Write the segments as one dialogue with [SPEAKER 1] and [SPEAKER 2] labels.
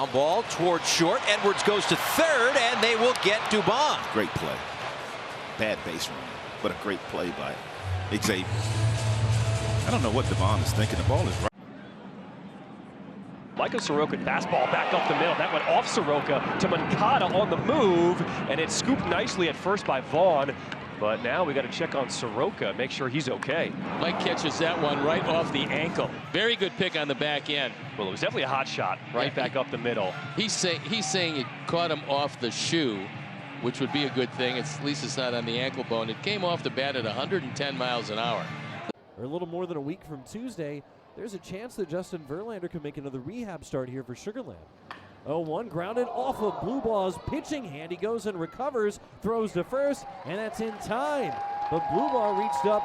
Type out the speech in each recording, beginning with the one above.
[SPEAKER 1] Ground ball towards short. Edwards goes to third, and they will get Dubon.
[SPEAKER 2] Great play. Bad base running, but a great play by Xavier. I don't know what Dubon is thinking. The ball is right.
[SPEAKER 3] Michael Soroka fastball back up the middle. That went off Soroka to Moncada on the move, and it's scooped nicely at first by Vaughn. But now we got to check on Soroka, make sure he's okay.
[SPEAKER 4] Mike catches that one right off the ankle. Very good pick on the back end.
[SPEAKER 3] Well, it was definitely a hot shot right back up the middle.
[SPEAKER 4] He's saying it caught him off the shoe, which would be a good thing. At least it's not on the ankle bone. It came off the bat at 110 miles an hour.
[SPEAKER 5] Or a little more than a week from Tuesday, there's a chance that Justin Verlander could make another rehab start here for Sugarland. 0-1 grounded off of Blue Ball's pitching hand. He goes and recovers, throws to first, and that's in time. But Blue Ball reached up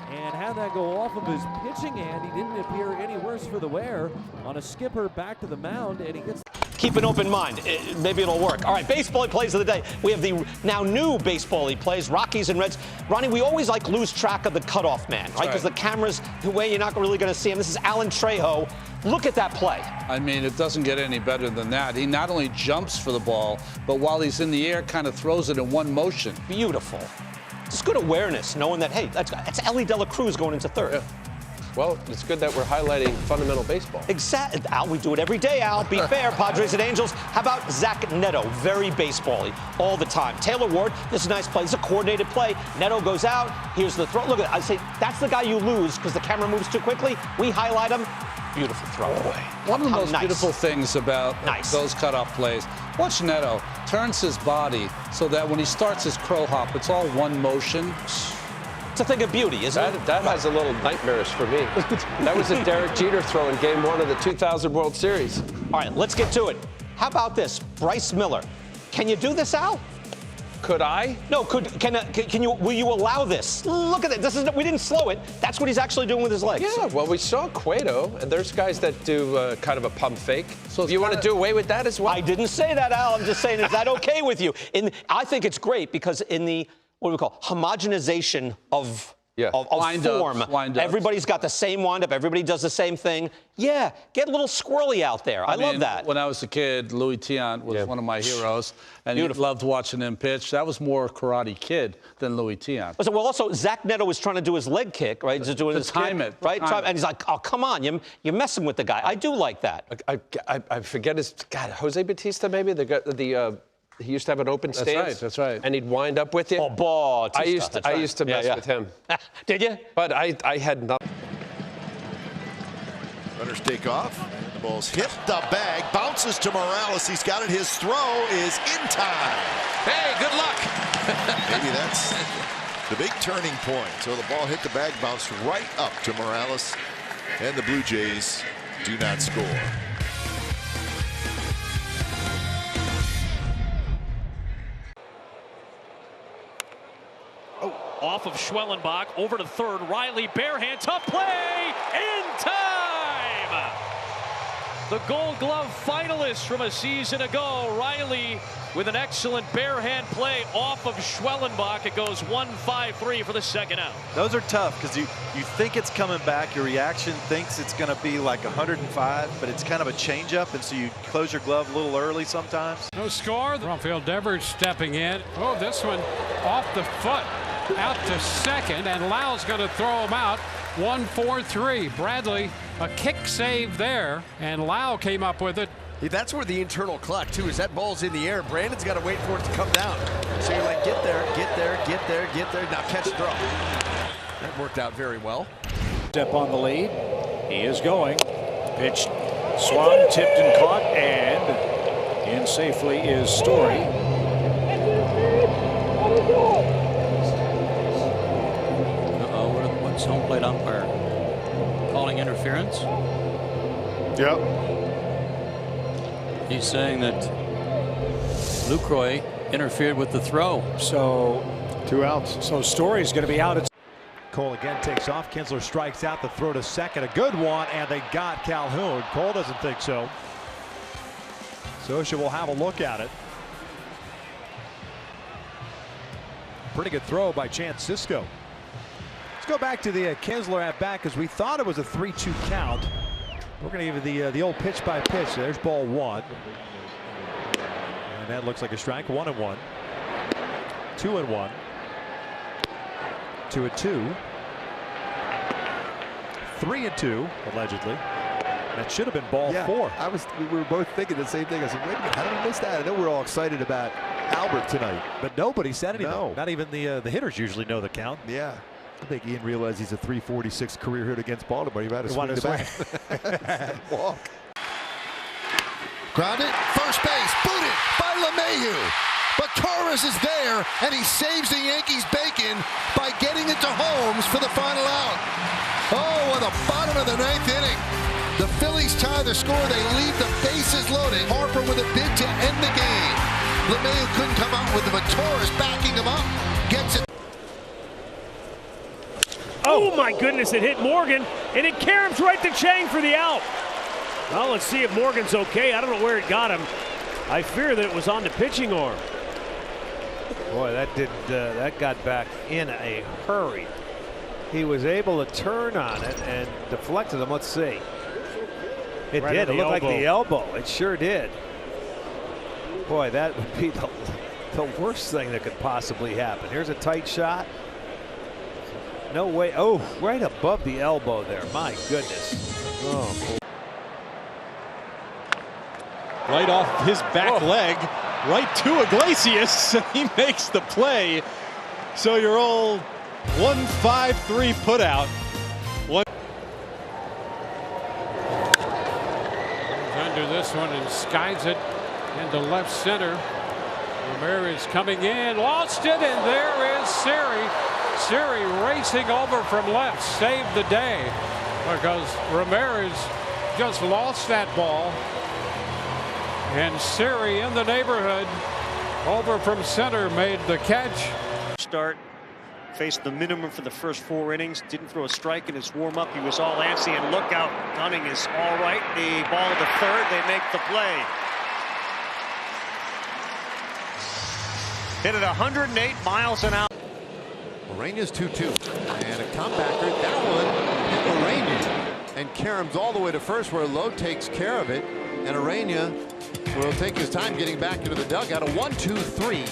[SPEAKER 5] and had that go off of his pitching hand. He didn't appear any worse for the wear. On a skipper back to the mound, and he gets...
[SPEAKER 6] Keep an open mind. Maybe it'll work. All right, baseball plays of the day. We have the now new baseball plays, Rockies and Reds. Ronnie, we always lose track of the cutoff man, right? Because the camera's the way you're not really going to see him. This is Alan Trejo. Look at that play.
[SPEAKER 7] I mean, it doesn't get any better than that. He not only jumps for the ball, but while he's in the air, kind of throws it in one motion.
[SPEAKER 6] Beautiful. It's good awareness, knowing that, hey, that's Ellie De La Cruz going into third.
[SPEAKER 8] Yeah. Well, it's good that we're highlighting fundamental baseball.
[SPEAKER 6] Exactly. Al, we do it every day, Al. Be fair, Padres and Angels. How about Zach Neto? Very baseball-y all the time. Taylor Ward, this is a nice play. It's a coordinated play. Neto goes out. Here's the throw. Look at it. I say that's the guy you lose because the camera moves too quickly. We highlight him. Beautiful throw.
[SPEAKER 7] One of the most beautiful things about those cutoff plays, watch Neto turns his body so that when he starts his crow hop, it's all one motion.
[SPEAKER 6] It's a thing of beauty, isn't it?
[SPEAKER 8] That has a little nightmarish for me. That was a Derek Jeter throw in Game 1 of the 2000 World Series.
[SPEAKER 6] All right, let's get to it. How about this? Bryce Miller. Can you do this, Al?
[SPEAKER 8] Could I?
[SPEAKER 6] No, can you, will you allow this? Look at it, we didn't slow it. That's what he's actually doing with his legs.
[SPEAKER 8] Yeah, well, we saw Cueto, and there's guys that do kind of a pump fake. So you want to do away with that as well?
[SPEAKER 6] I didn't say that, Al. I'm just saying, is that okay with you? I think it's great because in the, what do we call, homogenization of form. Everybody's got the same windup. Everybody does the same thing. Yeah, get a little squirrely out there. I love that.
[SPEAKER 7] When I was a kid, Louis Tiant was one of my heroes, and I loved watching him pitch. That was more Karate Kid than Louis Tiant.
[SPEAKER 6] Well, also, Zach Neto was trying to do his leg kick, right? Just doing his
[SPEAKER 7] time
[SPEAKER 6] kick,
[SPEAKER 7] it,
[SPEAKER 6] right? And he's like, oh, come on, you're messing with the guy. I do like that.
[SPEAKER 8] I forget his, God, Jose Batista maybe? He used to have an open stance.
[SPEAKER 7] That's right.
[SPEAKER 8] And he'd wind up with you.
[SPEAKER 6] Oh, Batista.
[SPEAKER 8] I used to mess with him.
[SPEAKER 6] Did you?
[SPEAKER 8] But I had nothing.
[SPEAKER 9] Runners take off. The ball's hit the bag. Bounces to Morales. He's got it. His throw is in time.
[SPEAKER 4] Hey, good luck.
[SPEAKER 9] Maybe that's the big turning point. So the ball hit the bag, bounced right up to Morales. And the Blue Jays do not score.
[SPEAKER 3] Off of Schwellenbach, over to third. Riley, bare hand, tough play, in time! The Gold Glove finalist from a season ago, Riley, with an excellent bare hand play off of Schwellenbach. It goes 1-5-3 for the second out.
[SPEAKER 10] Those are tough because you think it's coming back. Your reaction thinks it's going to be like 105, but it's kind of a changeup, and so you close your glove a little early sometimes.
[SPEAKER 11] No score. Rafael Devers stepping in. Oh, this one off the foot. Out to second, and Lau's going to throw him out. 1-4-3. Bradley, a kick save there, and Lau came up with it.
[SPEAKER 12] Yeah, that's where the internal clock, too, is that ball's in the air. Brandon's got to wait for it to come down. So you're like, get there, get there, get there, get there. Now catch throw. That worked out very well.
[SPEAKER 13] Step on the lead. He is going. Pitch swung, tipped and caught, and in safely is Story.
[SPEAKER 14] Home plate umpire calling interference.
[SPEAKER 9] Yep.
[SPEAKER 14] He's saying that Lucroy interfered with the throw.
[SPEAKER 13] So 2 outs. So Story's going to be out.
[SPEAKER 10] Cole again takes off. Kinsler strikes out. The throw to second. A good one, and they got Calhoun. Cole doesn't think so. Scioscia will have a look at it. Pretty good throw by Chance Sisco. Go back to the Kinsler at bat because we thought it was a 3-2 count.
[SPEAKER 1] We're going to give you the old pitch by pitch. There's ball 1. And that looks like a strike. 1-1. 2-1. 2-2. 3-2, allegedly. That should have been ball 4.
[SPEAKER 12] We were both thinking the same thing. I said, wait a minute, how did we miss that? I know we're all excited about Albert tonight.
[SPEAKER 1] But nobody said anything.
[SPEAKER 12] No.
[SPEAKER 1] Not even the hitters usually know the count.
[SPEAKER 12] Yeah. I think Ian realized he's a .346 career hit against Baltimore. He might have swung the bat. Walk.
[SPEAKER 9] Grounded, first base, booted by LeMahieu. But Torres is there, and he saves the Yankees bacon by getting it to Holmes for the final out. Oh, at the bottom of the 9th inning. The Phillies tie the score. They leave the bases loaded. Harper with a bid to end the game. LeMahieu couldn't come out with it, but Torres backing him up. Gets it.
[SPEAKER 15] Oh my goodness, it hit Morgan, and it caroms right to Chang for the out. Well, let's see if Morgan's okay. I don't know where it got him. I fear that it was on the pitching arm.
[SPEAKER 16] Boy, that got back in a hurry. He was able to turn on it and deflected him. Let's see. It
[SPEAKER 15] Right
[SPEAKER 16] did.
[SPEAKER 15] on
[SPEAKER 16] It
[SPEAKER 15] the
[SPEAKER 16] looked like
[SPEAKER 15] elbow.
[SPEAKER 16] the elbow. It sure did. Boy, that would be the worst thing that could possibly happen. Here's a tight shot. No way. Oh, right above the elbow there. My goodness. Oh.
[SPEAKER 17] Right off his back leg, right to Iglesias. He makes the play. So your old 1-5-3 put out.
[SPEAKER 11] Under this one and skies it into left center. Ramirez coming in, lost it, and there is Siri. Siri racing over from left, saved the day because Ramirez just lost that ball. And Siri in the neighborhood over from center made the catch.
[SPEAKER 18] Start. Faced the minimum for the first 4 innings. Didn't throw a strike in his warm-up. He was all antsy, and look out. Dunning is all right. The ball to third. They make the play. Hit at 108 miles an hour.
[SPEAKER 19] Ureña's 2-2. And a comebacker. That one hit Ureña. And caroms all the way to first where Lowe takes care of it. And Ureña will take his time getting back into the dugout. A 1-2-3.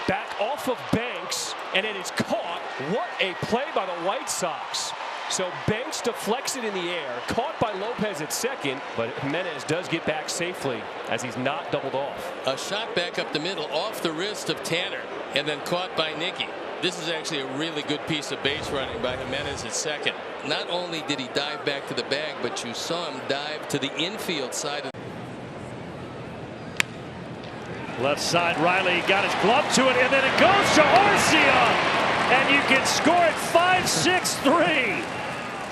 [SPEAKER 3] Back off of Banks, and it is caught. What a play by the White Sox. So Banks deflects it in the air, caught by Lopez at second, but Jimenez does get back safely as he's not doubled off.
[SPEAKER 4] A shot back up the middle off the wrist of Tanner and then caught by Nicky. This is actually a really good piece of base running by Jimenez at second. Not only did he dive back to the bag, but you saw him dive to the infield side of
[SPEAKER 15] Left side, Riley got his glove to it, and then it goes to Arcia. And you can score it 5-6-3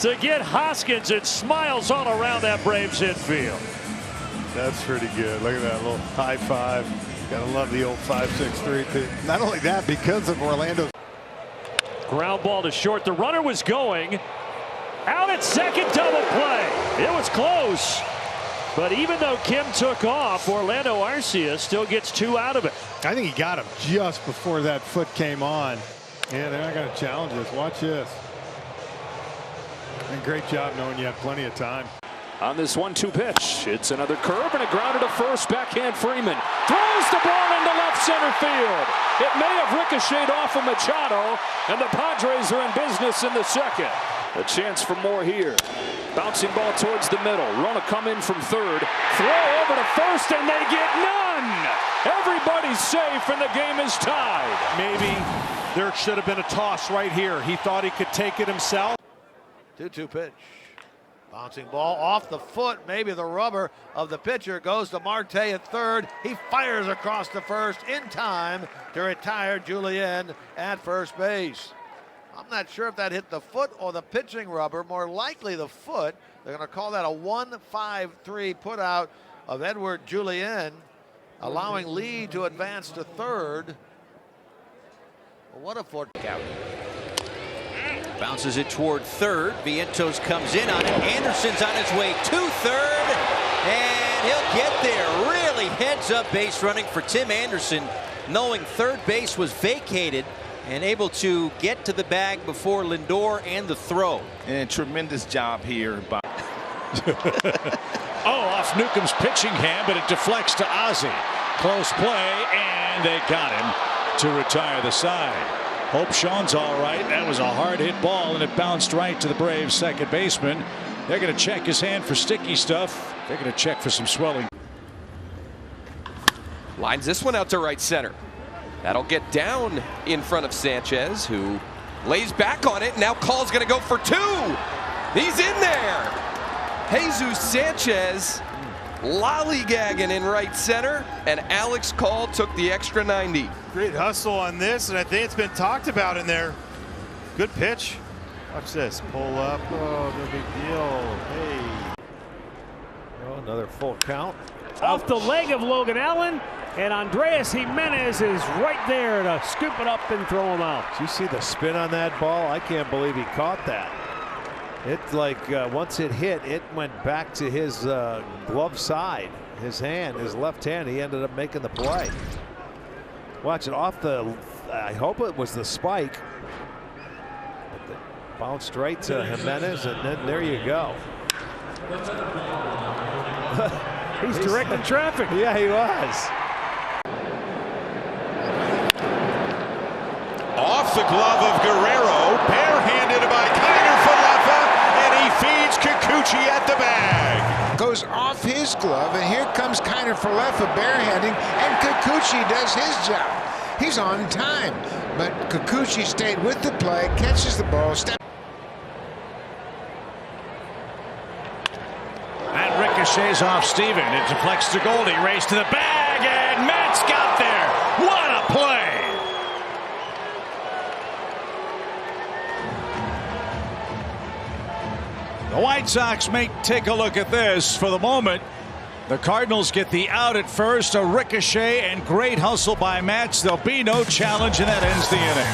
[SPEAKER 15] to get Hoskins. It smiles all around that Braves infield.
[SPEAKER 10] That's pretty good. Look at that little high five. Gotta love the old 5-6-3. Not only that, because of Orlando's
[SPEAKER 15] Ground ball to short. The runner was going. Out at second, double play. It was close. But even though Kim took off, Orlando Arcia still gets 2 out of it.
[SPEAKER 10] I think he got him just before that foot came on. Yeah, they're not going to challenge this. Watch this. And great job knowing you have plenty of time.
[SPEAKER 13] On this 1-2 pitch, it's another curve and a grounder to first. Backhand Freeman throws the ball into left center field. It may have ricocheted off of Machado, and the Padres are in business in the second. A chance for more here. Bouncing ball towards the middle. Rona come in from third. Throw over to first, and they get none. Everybody's safe, and the game is tied.
[SPEAKER 16] Maybe there should have been a toss right here. He thought he could take it himself.
[SPEAKER 20] 2-2 pitch. Bouncing ball off the foot, maybe the rubber of the pitcher, goes to Marte at third. He fires across the first in time to retire Julien at first base. I'm not sure if that hit the foot or the pitching rubber, more likely the foot. They're going to call that a 1-5-3 put out of Edward Julien, allowing Lee to advance to third. Well, what a foot count.
[SPEAKER 1] Bounces it toward third. Vientos comes in on it. Anderson's on his way to third. And he'll get there. Really heads up base running for Tim Anderson, knowing third base was vacated and able to get to the bag before Lindor and the throw.
[SPEAKER 2] And tremendous job here by.
[SPEAKER 13] Oh, off Newcomb's pitching hand, but it deflects to Ozzie. Close play, and they got him to retire the side. Hope Sean's all right. That was a hard hit ball, and it bounced right to the Braves second baseman. They're going to check his hand for sticky stuff. They're going to check for some swelling.
[SPEAKER 21] Lines this one out to right center. That'll get down in front of Sanchez, who lays back on it. Now Call's going to go for two. He's in there. Jesus Sanchez lollygagging in right center, and Alex Call took the extra 90.
[SPEAKER 22] Great hustle on this, and I think it's been talked about in there. Good pitch. Watch this. Pull up. Oh, no big deal. Hey.
[SPEAKER 16] Oh, another full count.
[SPEAKER 18] Off the leg of Logan Allen, and Andres Jimenez is right there to scoop it up and throw him out.
[SPEAKER 16] Did you see the spin on that ball? I can't believe he caught that. It once it hit, it went back to his glove side, his hand, his left hand. He ended up making the play. Watch it off the. I hope it was the spike. Bounced right to Jimenez, and then there you go.
[SPEAKER 18] He's directing traffic.
[SPEAKER 16] Yeah, he was.
[SPEAKER 23] Off the glove of Guerrero, barehanded by Kiner Falefa, and he feeds Kikuchi at the bag.
[SPEAKER 24] Goes off his glove, and here comes Kiner Falefa barehanding, and Kikuchi does his job. He's on time, but Kikuchi stayed with the play, catches the ball,
[SPEAKER 13] And ricochets off Steven. It deflects to Goldie. Race to the bag, and Mets got there. What a play! The White Sox may take a look at this. For the moment, the Cardinals get the out at first. A ricochet and great hustle by Mets. There'll be no challenge, and that ends the inning.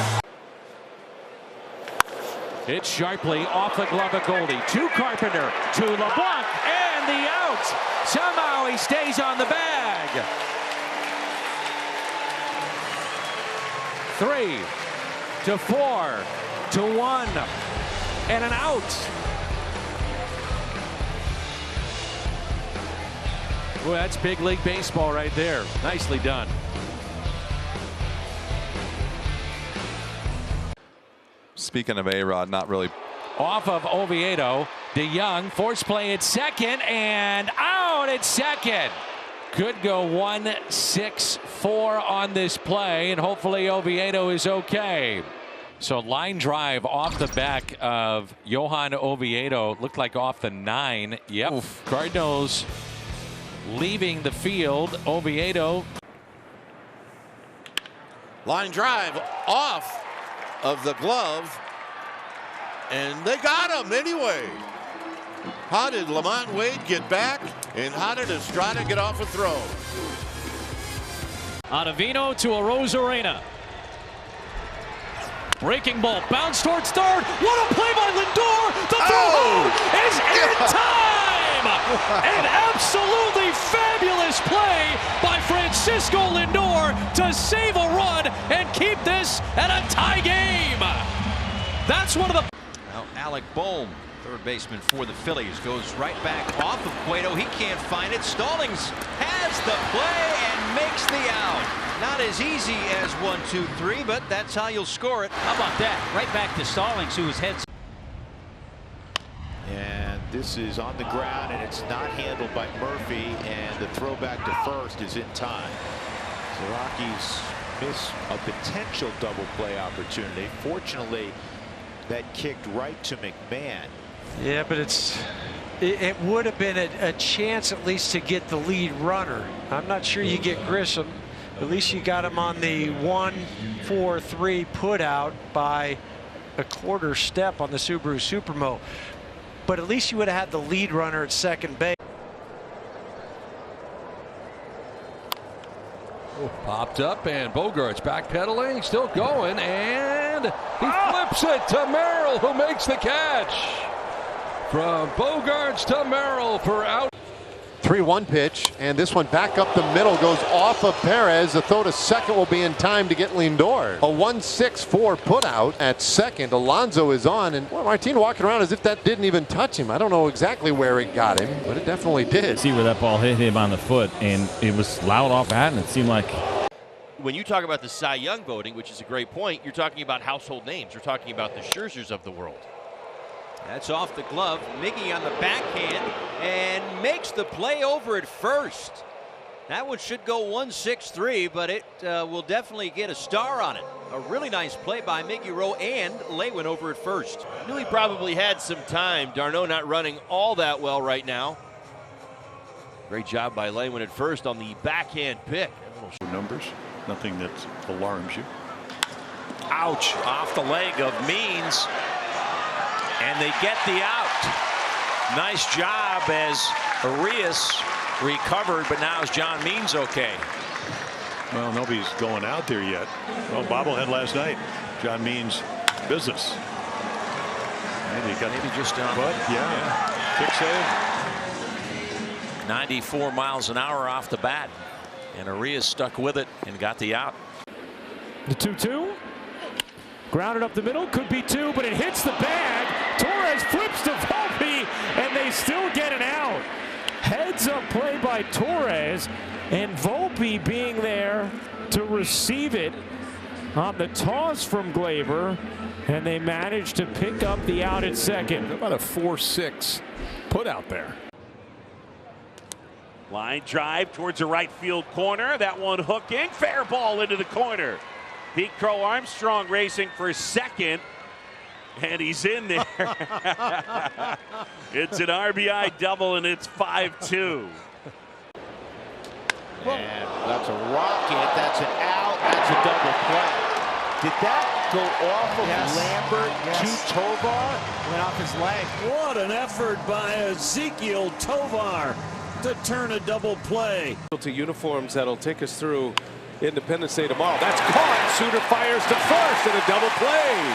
[SPEAKER 3] It's sharply off the glove of Goldie to Carpenter to LeBlanc, and the out. Somehow he stays on the bag. 3 to 4 to 1 and an out. Well, that's big league baseball right there. Nicely done.
[SPEAKER 25] Speaking of A-Rod, not really.
[SPEAKER 3] Off of Oviedo, DeYoung, force play at second, and out at second. Could go 1-6-4 on this play, and hopefully Oviedo is okay. So line drive off the back of Johan Oviedo. Looked like off the 9. Yep. Oof. Cardinals leaving the field. Oviedo.
[SPEAKER 26] Line drive off of the glove, and they got him anyway. How did Lamont Wade get back, and how did Estrada get off a throw?
[SPEAKER 3] Ottavino to Arozarena. Breaking ball, bounce towards third. What a play by Lindor! The throw is in time! An absolutely fabulous play by Francisco Lindor to save a run and keep this at a tie game. That's one of the.
[SPEAKER 1] Now Alec Bohm, third baseman for the Phillies, goes right back off of Cueto. He can't find it. Stallings has the play and makes the out. Not as easy as 1, 2, 3, but that's how you'll score it.
[SPEAKER 27] How about that? Right back to Stallings, who was heads.
[SPEAKER 28] And this is on the ground, and it's not handled by Murphy, and the throw back to first is in time. So Rockies miss a potential double play opportunity. Fortunately, that kicked right to McMahon.
[SPEAKER 29] Yeah, but it would have been a chance at least to get the lead runner. I'm not sure you get Grisham. At least you got him on the 1-4-3 put out by a quarter step on the Subaru Supermo. But at least you would have had the lead runner at second base.
[SPEAKER 30] Popped up, and Bogart's backpedaling, still going, and he flips it to Merrill, who makes the catch. From Bogarts to Merrill for out.
[SPEAKER 5] 3-1 pitch, and this one back up the middle goes off of Perez. The throw to second will be in time to get Lindor. A 1-6-4 put out at second. Alonso is on, and well, Martin walking around as if that didn't even touch him. I don't know exactly where it got him, but it definitely did.
[SPEAKER 6] See where that ball hit him on the foot, and it was loud off bat, and it seemed like.
[SPEAKER 7] When you talk about the Cy Young voting, which is a great point, you're talking about household names. You're talking about the Scherzers of the world.
[SPEAKER 1] That's off the glove. Miggy on the backhand and makes the play over at first. That one should go 1-6-3, but it will definitely get a star on it. A really nice play by Miggy Rowe and Lewin over at first.
[SPEAKER 7] Knew he probably had some time. D'Arnaud not running all that well right now. Great job by Lewin at first on the backhand pick.
[SPEAKER 8] Numbers, nothing that alarms you.
[SPEAKER 15] Ouch, off the leg of Means. And they get the out. Nice job as Arias recovered, but now is John Means okay?
[SPEAKER 8] Well, nobody's going out there yet. Well, bobblehead last night. John Means business. Maybe
[SPEAKER 15] just down.
[SPEAKER 8] But yeah. Kick save.
[SPEAKER 15] 94 miles an hour off the bat. And Arias stuck with it and got the out.
[SPEAKER 13] The 2-2. Grounded up the middle, could be two, but it hits the bag. Torres flips to Volpe, and they still get an out. Heads up play by Torres, and Volpe being there to receive it on the toss from Gleyber, and they managed to pick up the out at second. About a 4-6 put out there.
[SPEAKER 15] Line drive towards the right field corner. That one hooking. Fair ball into the corner. Pete Crow Armstrong racing for second. And he's in there. It's an RBI double, and it's 5-2.
[SPEAKER 28] And that's a rocket. That's an out. That's a double play. Did that go off of Lambert to Tovar?
[SPEAKER 9] Went off his leg. What an effort by Ezekiel Tovar to turn a double play.
[SPEAKER 11] To uniforms that'll take us through Independence Day tomorrow. That's caught. Suter fires to first and a double play.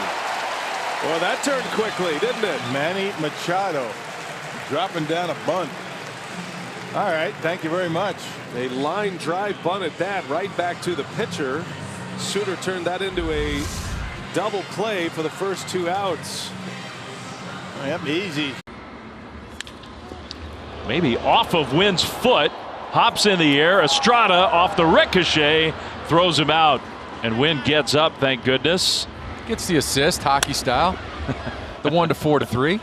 [SPEAKER 11] Well, that turned quickly, didn't it?
[SPEAKER 22] Manny Machado dropping down a bunt. All right, thank you very much.
[SPEAKER 11] A line drive bunt at that, right back to the pitcher. Suter turned that into a double play for the first two outs.
[SPEAKER 22] Yep, easy.
[SPEAKER 3] Maybe off of Wynn's foot, hops in the air. Estrada off the ricochet, throws him out, and Wynn gets up, thank goodness.
[SPEAKER 30] Gets the assist, hockey style. The 1-4-3.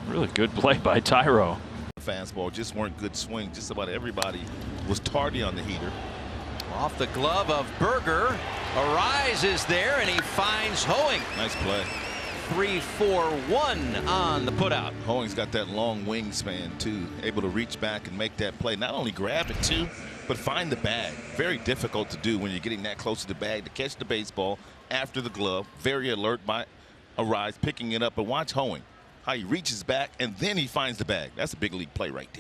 [SPEAKER 3] Really good play by Tyro.
[SPEAKER 2] Fastball just weren't good swings. Just about everybody was tardy on the heater.
[SPEAKER 1] Off the glove of Berger. Arise is there, and he finds Hoeing.
[SPEAKER 2] Nice play.
[SPEAKER 1] 3-4-1 on the putout.
[SPEAKER 2] Hoeing's got that long wingspan too, able to reach back and make that play. Not only grab it too, but find the bag. Very difficult to do when you're getting that close to the bag to catch the baseball after the glove. Very alert by Arise picking it up. But watch Hoeing, how he reaches back and then he finds the bag. That's a big league play right there.